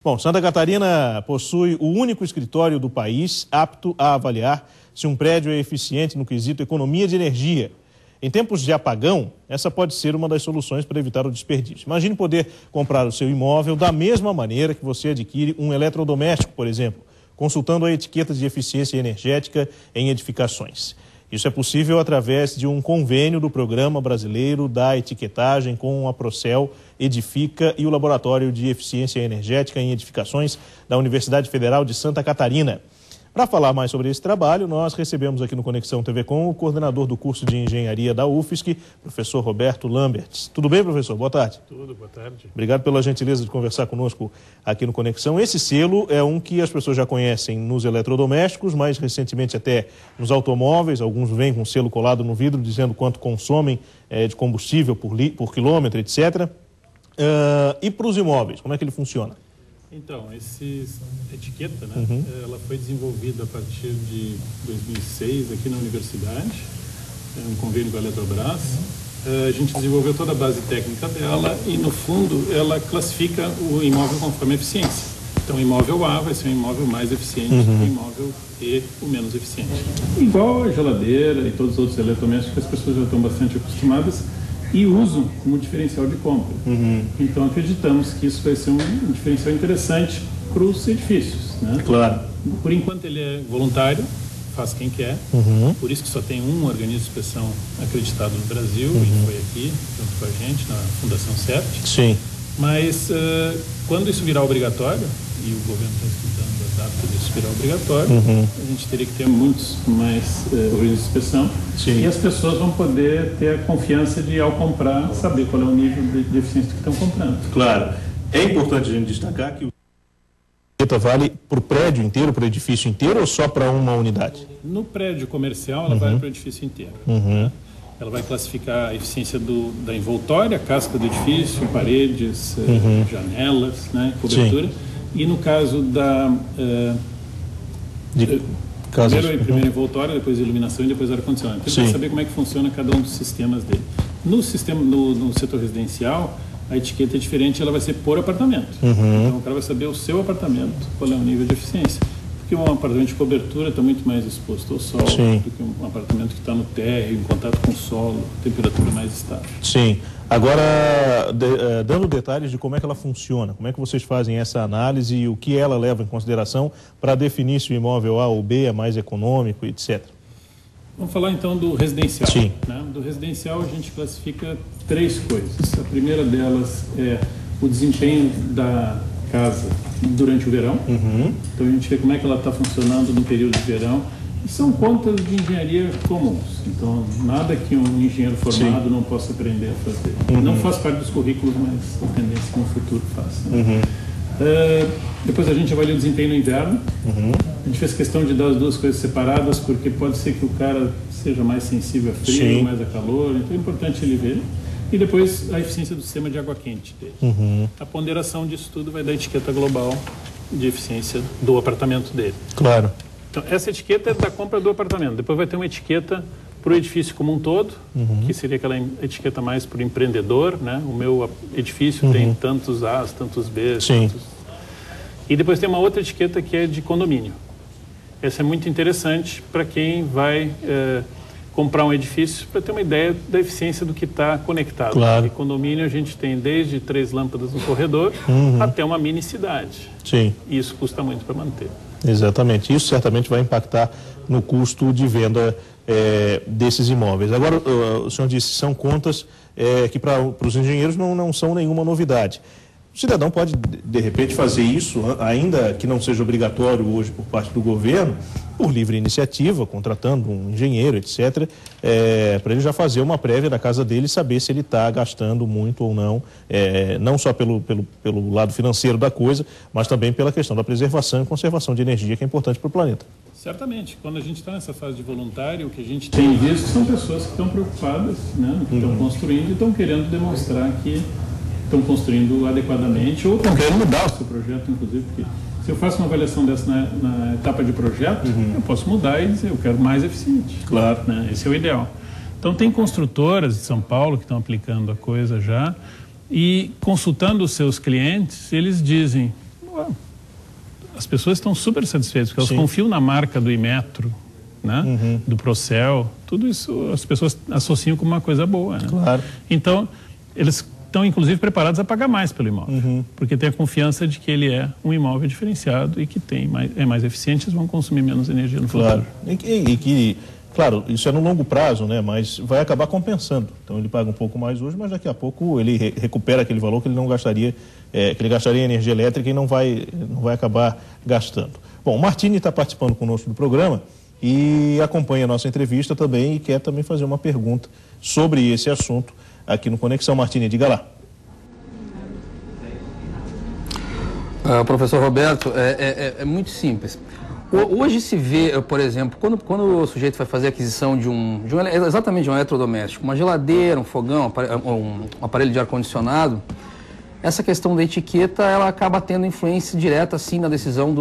Bom, Santa Catarina possui o único escritório do país apto a avaliar se um prédio é eficiente no quesito economia de energia. Em tempos de apagão, essa pode ser uma das soluções para evitar o desperdício. Imagine poder comprar o seu imóvel da mesma maneira que você adquire um eletrodoméstico, por exemplo, consultando a etiqueta de eficiência energética em edificações. Isso é possível através de um convênio do Programa Brasileiro da Etiquetagem com a Procel, Edifica e o Laboratório de Eficiência Energética em Edificações da Universidade Federal de Santa Catarina. Para falar mais sobre esse trabalho, nós recebemos aqui no Conexão TV Com o coordenador do curso de Engenharia da UFSC, professor Roberto Lamberts. Tudo bem, professor? Boa tarde. Tudo, boa tarde. Obrigado pela gentileza de conversar conosco aqui no Conexão. Esse selo é um que as pessoas já conhecem nos eletrodomésticos, mais recentemente até nos automóveis. Alguns vêm com selo colado no vidro dizendo quanto consomem de combustível por quilômetro, etc. E para os imóveis, como é que ele funciona? Então, essa etiqueta, né, ela foi desenvolvida a partir de 2006 aqui na universidade, um convênio com a Eletrobras. A gente desenvolveu toda a base técnica dela e, no fundo, ela classifica o imóvel conforme a eficiência. Então, o imóvel A vai ser o imóvel mais eficiente, o imóvel E o menos eficiente. Igual a geladeira e todos os outros eletrodomésticos, as pessoas já estão bastante acostumadas e usam como diferencial de compra. Então acreditamos que isso vai ser um diferencial interessante para os edifícios, né? Claro. Por enquanto ele é voluntário, faz quem quer, por isso que só tem um organismo de inspeção acreditado no Brasil, e foi aqui junto com a gente na Fundação CERT. Sim. Mas quando isso virar obrigatório, e o governo está estudando a data disso virar obrigatório, a gente teria que ter muitos mais organismos de inspeção. Sim. E as pessoas vão poder ter a confiança de, ao comprar, saber qual é o nível de eficiência que estão comprando. Claro. É importante a gente destacar que o etiqueta vale para o prédio inteiro, para o edifício inteiro ou só para uma unidade? No prédio comercial, ela vale para o edifício inteiro. Né? Ela vai classificar a eficiência da envoltória, a casca do edifício, paredes, janelas, né, cobertura. Sim. E no caso da... primeiro envoltório, depois iluminação e depois ar-condicionado. Então, vai saber como é que funciona cada um dos sistemas dele. No setor residencial, a etiqueta é diferente, ela vai ser por apartamento. Então, o cara vai saber o seu apartamento, qual é o nível de eficiência. Porque um apartamento de cobertura está muito mais exposto ao sol do que um apartamento que está no térreo, em contato com o solo, temperatura mais estável. Sim. Agora, dando detalhes de como é que ela funciona, como é que vocês fazem essa análise e o que ela leva em consideração para definir se o imóvel A ou B é mais econômico, etc. Vamos falar então do residencial. Sim. Né? Do residencial a gente classifica 3 coisas. A primeira delas é o desempenho da casa durante o verão. Então a gente vê como é que ela está funcionando no período de verão. E são contas de engenharia comuns. Então nada que um engenheiro formado não possa aprender a fazer. Não faz parte dos currículos, mas a tendência que no futuro faça. Né? Depois a gente avalia o desempenho no inverno. A gente fez questão de dar as duas coisas separadas, porque pode ser que o cara seja mais sensível a frio, mais a calor. Então é importante ele ver. E depois a eficiência do sistema de água quente dele. A ponderação disso tudo vai dar a etiqueta global de eficiência do apartamento dele. Claro. Então, essa etiqueta é da compra do apartamento. Depois vai ter uma etiqueta para o edifício como um todo, que seria aquela etiqueta mais para o empreendedor, né? O meu edifício tem tantos A's, tantos B's. E depois tem uma outra etiqueta que é de condomínio. Essa é muito interessante para quem vai comprar um edifício, para ter uma ideia da eficiência do que está conectado. Claro. Em condomínio a gente tem desde 3 lâmpadas no corredor até uma mini cidade. Sim. E isso custa muito para manter. Exatamente. Isso certamente vai impactar no custo de venda desses imóveis. Agora, o senhor disse, são contas que para os engenheiros não são nenhuma novidade. O cidadão pode, de repente, fazer isso, ainda que não seja obrigatório hoje por parte do governo, por livre iniciativa, contratando um engenheiro, etc., para ele já fazer uma prévia da casa dele e saber se ele está gastando muito ou não, não só pelo lado financeiro da coisa, mas também pela questão da preservação e conservação de energia, que é importante para o planeta. Certamente. Quando a gente está nessa fase de voluntário, o que a gente tem visto são pessoas que estão preocupadas, né, no que estão construindo e estão querendo demonstrar que estão construindo adequadamente ou estão querendo mudar o seu projeto, inclusive, porque se eu faço uma avaliação dessa na etapa de projeto, eu posso mudar e dizer, eu quero mais eficiente. Claro. Né? Esse é o ideal. Então, tem construtoras de São Paulo que estão aplicando a coisa já e consultando os seus clientes, eles dizem, o As pessoas estão super satisfeitas, porque elas confiam na marca do Imetro, né? Do Procel, tudo isso as pessoas associam com uma coisa boa, né? Claro. Então, eles estão inclusive preparados a pagar mais pelo imóvel, porque tem a confiança de que ele é um imóvel diferenciado e que é mais eficiente, eles vão consumir menos energia no futuro. E que, claro, isso é no longo prazo, né? Mas vai acabar compensando. Então ele paga um pouco mais hoje, mas daqui a pouco ele recupera aquele valor que ele não gastaria, que ele gastaria em energia elétrica e não vai acabar gastando. Bom, o Martini está participando conosco do programa e acompanha a nossa entrevista também e quer também fazer uma pergunta sobre esse assunto aqui no Conexão. Martini, diga lá. Professor Roberto, é muito simples. Hoje se vê, por exemplo, quando o sujeito vai fazer a aquisição exatamente de um eletrodoméstico, uma geladeira, um fogão, um aparelho de ar-condicionado, essa questão da etiqueta, ela acaba tendo influência direta, assim, na decisão,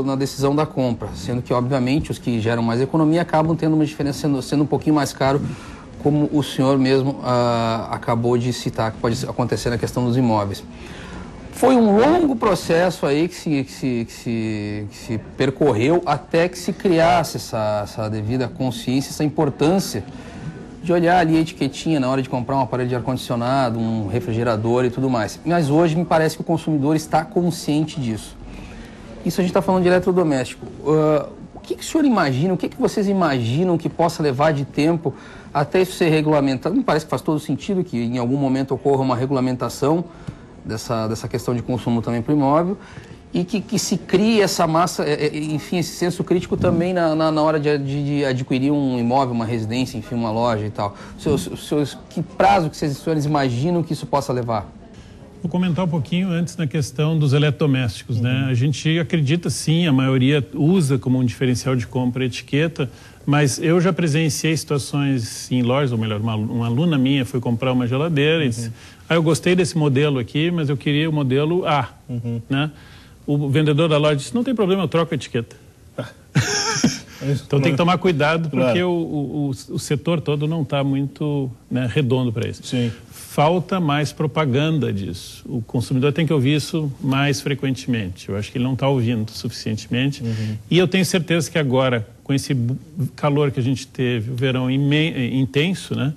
na decisão da compra, sendo que, obviamente, os que geram mais economia acabam tendo uma diferença, sendo um pouquinho mais caro, como o senhor mesmo acabou de citar, que pode acontecer na questão dos imóveis. Foi um longo processo aí que se percorreu até que se criasse essa devida consciência, essa importância de olhar ali a etiquetinha na hora de comprar um aparelho de ar-condicionado, um refrigerador e tudo mais. Mas hoje me parece que o consumidor está consciente disso. Isso a gente está falando de eletrodoméstico. O que o senhor imagina, o que vocês imaginam que possa levar de tempo até isso ser regulamentado? Me parece que faz todo sentido que em algum momento ocorra uma regulamentação dessa questão de consumo também para o imóvel e que se crie essa massa, enfim, esse senso crítico também na hora de adquirir um imóvel, uma residência, enfim, uma loja e tal. Que prazo que os senhores imaginam que isso possa levar? Vou comentar um pouquinho antes na questão dos eletrodomésticos, né? A gente acredita sim, a maioria usa como um diferencial de compra a etiqueta, mas eu já presenciei situações em lojas, ou melhor, uma aluna minha foi comprar uma geladeira e disse, eu gostei desse modelo aqui, mas eu queria o modelo A, né? O vendedor da loja disse, não tem problema, eu troco a etiqueta. Então tem que tomar cuidado, porque o setor todo não está muito, né, redondo para isso. Sim. Falta mais propaganda disso. O consumidor tem que ouvir isso mais frequentemente. Eu acho que ele não está ouvindo suficientemente. E eu tenho certeza que agora, com esse calor que a gente teve, o verão intenso, né?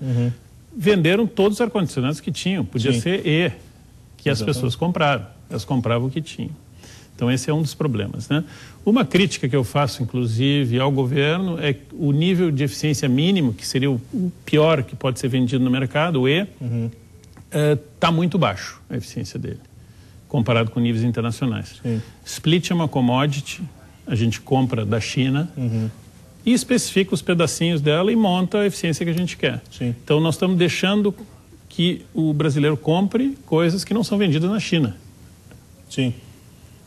Venderam todos os ar-condicionados que tinham. Podia ser que as pessoas compraram. Elas compravam o que tinham. Então esse é um dos problemas, né? Uma crítica que eu faço, inclusive, ao governo é o nível de eficiência mínimo, que seria o pior que pode ser vendido no mercado, o E, está muito baixo a eficiência dele, comparado com níveis internacionais. Split é uma commodity, a gente compra da China e especifica os pedacinhos dela e monta a eficiência que a gente quer. Então nós estamos deixando que o brasileiro compre coisas que não são vendidas na China.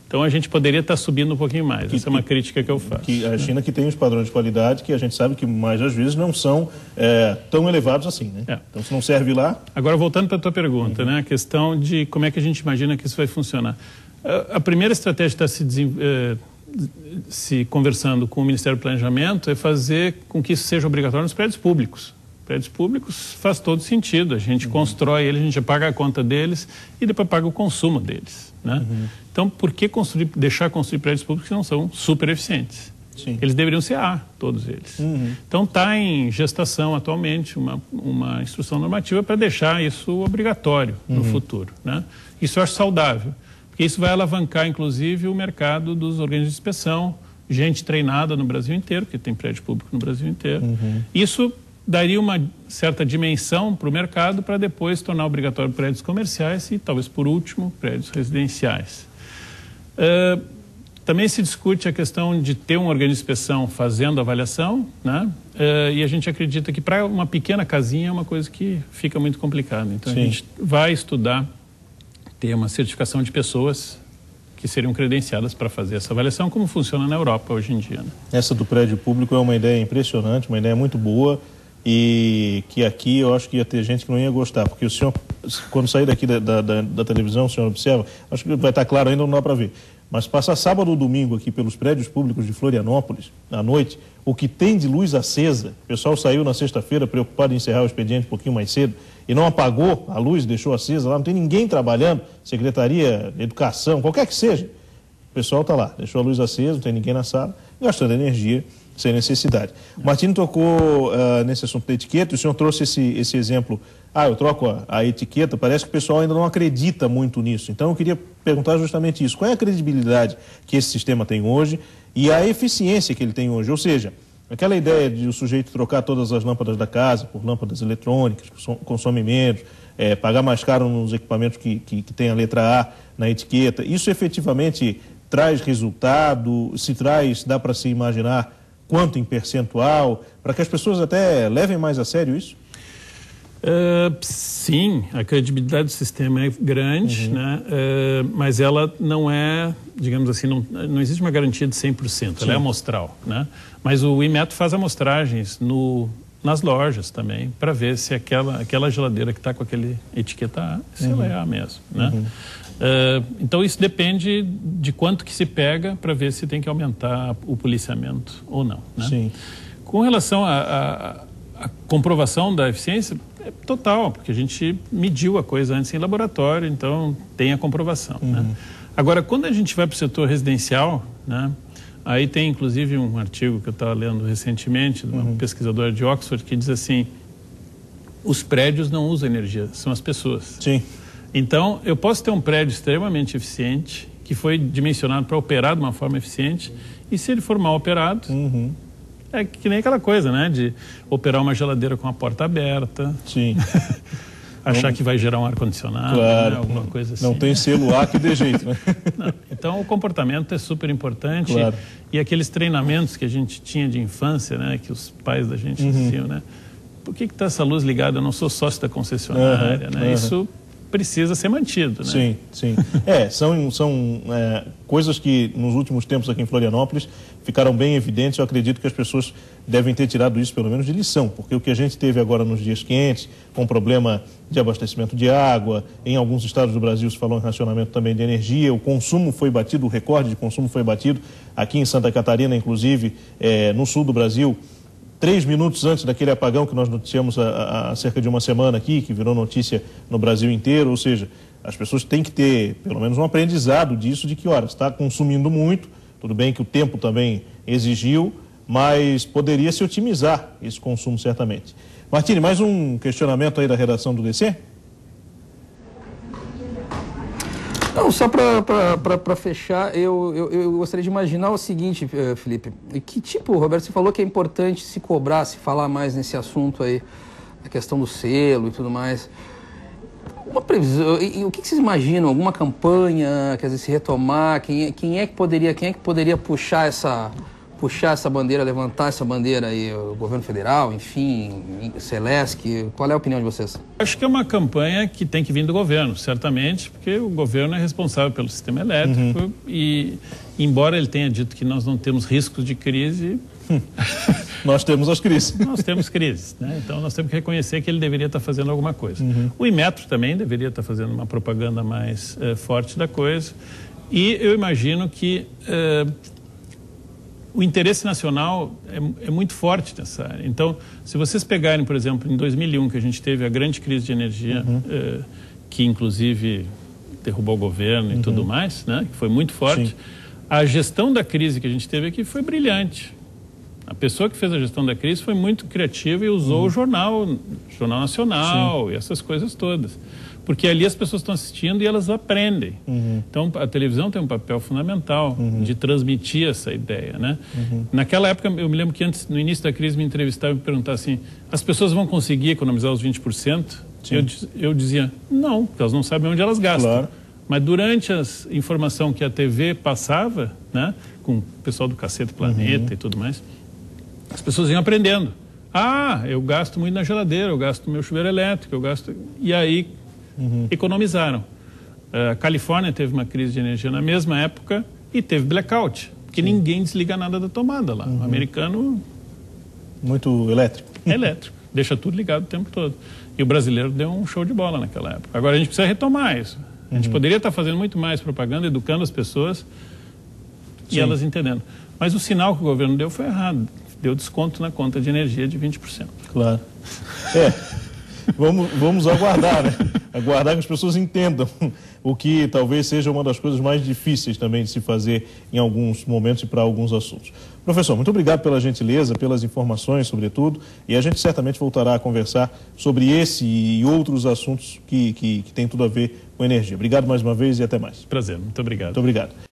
Então a gente poderia estar subindo um pouquinho mais. Essa é uma crítica que eu faço. A China que tem os padrões de qualidade que a gente sabe que mais às vezes não são tão elevados assim, né? Então se não serve lá... Agora voltando para a tua pergunta, né? A questão de como é que a gente imagina que isso vai funcionar. A primeira estratégia que está se conversando com o Ministério do Planejamento é fazer com que isso seja obrigatório nos prédios públicos. Prédios públicos faz todo sentido. A gente constrói eles, a gente paga a conta deles e depois paga o consumo deles, né? Então, por que deixar construir prédios públicos que não são super eficientes? Eles deveriam ser A, todos eles. Então, está em gestação atualmente uma instrução normativa para deixar isso obrigatório no futuro, né? Isso eu acho saudável, porque isso vai alavancar, inclusive, o mercado dos organismos de inspeção, gente treinada no Brasil inteiro, porque tem prédio público no Brasil inteiro. Isso daria uma certa dimensão para o mercado para depois tornar obrigatório prédios comerciais e, talvez por último, prédios residenciais. Também se discute a questão de ter um organismo de inspeção fazendo avaliação, né? E a gente acredita que para uma pequena casinha é uma coisa que fica muito complicada. Então a gente vai estudar ter uma certificação de pessoas que seriam credenciadas para fazer essa avaliação, como funciona na Europa hoje em dia, né? Essa do prédio público é uma ideia impressionante, uma ideia muito boa, e que aqui eu acho que ia ter gente que não ia gostar, porque o senhor, quando sair daqui da televisão, o senhor observa, acho que vai estar claro ainda, não dá para ver, mas passar sábado ou domingo aqui pelos prédios públicos de Florianópolis, à noite, o que tem de luz acesa, o pessoal saiu na sexta-feira preocupado em encerrar o expediente um pouquinho mais cedo e não apagou a luz, deixou acesa lá, não tem ninguém trabalhando, Secretaria de Educação, qualquer que seja, pessoal está lá, deixou a luz acesa, não tem ninguém na sala, gastando energia sem necessidade. O Martino tocou nesse assunto da etiqueta, o senhor trouxe esse exemplo, eu troco a etiqueta, parece que o pessoal ainda não acredita muito nisso. Então eu queria perguntar justamente isso, qual é a credibilidade que esse sistema tem hoje e a eficiência que ele tem hoje? Ou seja, aquela ideia de o sujeito trocar todas as lâmpadas da casa por lâmpadas eletrônicas, que consomem menos, pagar mais caro nos equipamentos que tem a letra A na etiqueta, isso efetivamente traz resultado? Se traz, dá para se imaginar quanto em percentual, para que as pessoas até levem mais a sério isso? Sim, a credibilidade do sistema é grande, né? Mas ela não é, digamos assim, não existe uma garantia de 100%, ela é amostral, né? Mas o Inmetro faz amostragens nas lojas também, para ver se aquela geladeira que está com aquele etiqueta A, se ela é A mesmo, né? Então isso depende de quanto que se pega para ver se tem que aumentar o policiamento ou não, né? Sim. Com relação à comprovação da eficiência, é total, porque a gente mediu a coisa antes em laboratório, então tem a comprovação, né? Agora, quando a gente vai para o setor residencial, né, aí tem inclusive um artigo que eu estava lendo recentemente, de uma pesquisadora de Oxford, que diz assim, os prédios não usam energia, são as pessoas. Sim. Então, eu posso ter um prédio extremamente eficiente, que foi dimensionado para operar de uma forma eficiente, e se ele for mal operado, é que nem aquela coisa, né, de operar uma geladeira com a porta aberta. Sim. Achar que vai gerar um ar-condicionado, claro, né, alguma coisa assim. Não tem selo A que dê jeito, né? Não. Então, o comportamento é super importante. Claro. E aqueles treinamentos que a gente tinha de infância, né, que os pais da gente diziam, né? Por que está essa luz ligada? Eu não sou sócio da concessionária, né? Isso precisa ser mantido, né? Sim, sim. São coisas que nos últimos tempos aqui em Florianópolis ficaram bem evidentes. Eu acredito que as pessoas devem ter tirado isso pelo menos de lição, porque o que a gente teve agora nos dias quentes, com problema de abastecimento de água, em alguns estados do Brasil se falou em racionamento também de energia, o consumo foi batido, o recorde de consumo foi batido, aqui em Santa Catarina, inclusive, no sul do Brasil, 3 minutos antes daquele apagão que nós noticiamos há cerca de uma semana aqui, que virou notícia no Brasil inteiro. Ou seja, as pessoas têm que ter pelo menos um aprendizado disso, de que, ora, está consumindo muito, tudo bem que o tempo também exigiu, mas poderia se otimizar esse consumo certamente. Martini, mais um questionamento aí da redação do DC? Não, só para fechar, eu gostaria de imaginar o seguinte, Felipe, que tipo, Roberto, você falou que é importante se cobrar, se falar mais nesse assunto aí, a questão do selo e tudo mais. Uma previsão, o que vocês imaginam? Alguma campanha, quer dizer, se retomar? Quem é que poderia puxar essa bandeira, levantar essa bandeira aí? O governo federal, enfim, Celesc, qual é a opinião de vocês? Acho que é uma campanha que tem que vir do governo, certamente, porque o governo é responsável pelo sistema elétrico e, embora ele tenha dito que nós não temos riscos de crise... Nós temos as crises. Nós temos crises, né? Então nós temos que reconhecer que ele deveria estar fazendo alguma coisa. O Inmetro também deveria estar fazendo uma propaganda mais forte da coisa. E eu imagino que o interesse nacional é muito forte nessa área. Então, se vocês pegarem, por exemplo, em 2001, que a gente teve a grande crise de energia, que inclusive derrubou o governo e tudo mais, né? Que foi muito forte. Sim. A gestão da crise que a gente teve aqui foi brilhante. A pessoa que fez a gestão da crise foi muito criativa e usou o Jornal Nacional e essas coisas todas. Porque ali as pessoas estão assistindo e elas aprendem. Então, a televisão tem um papel fundamental de transmitir essa ideia, né? Naquela época, eu me lembro que antes, no início da crise, me entrevistavam e me perguntavam assim, as pessoas vão conseguir economizar os 20%? Eu dizia, não, porque elas não sabem onde elas gastam. Claro. Mas durante a informação que a TV passava, né, com o pessoal do Cacete Planeta e tudo mais, as pessoas iam aprendendo. Eu gasto muito na geladeira, eu gasto no meu chuveiro elétrico, eu gasto... E aí economizaram. A Califórnia teve uma crise de energia na mesma época e teve blackout, porque ninguém desliga nada da tomada lá. O americano... Muito elétrico. É elétrico, deixa tudo ligado o tempo todo. E o brasileiro deu um show de bola naquela época. Agora a gente precisa retomar isso. A gente poderia estar fazendo muito mais propaganda, educando as pessoas e elas entendendo. Mas o sinal que o governo deu foi errado. Deu desconto na conta de energia de 20%. Claro. Vamos aguardar, né? Aguardar que as pessoas entendam o que talvez seja uma das coisas mais difíceis também de se fazer em alguns momentos e para alguns assuntos. Professor, muito obrigado pela gentileza, pelas informações, sobretudo, e a gente certamente voltará a conversar sobre esse e outros assuntos que têm tudo a ver com energia. Obrigado mais uma vez e até mais. Prazer, muito obrigado. Muito obrigado.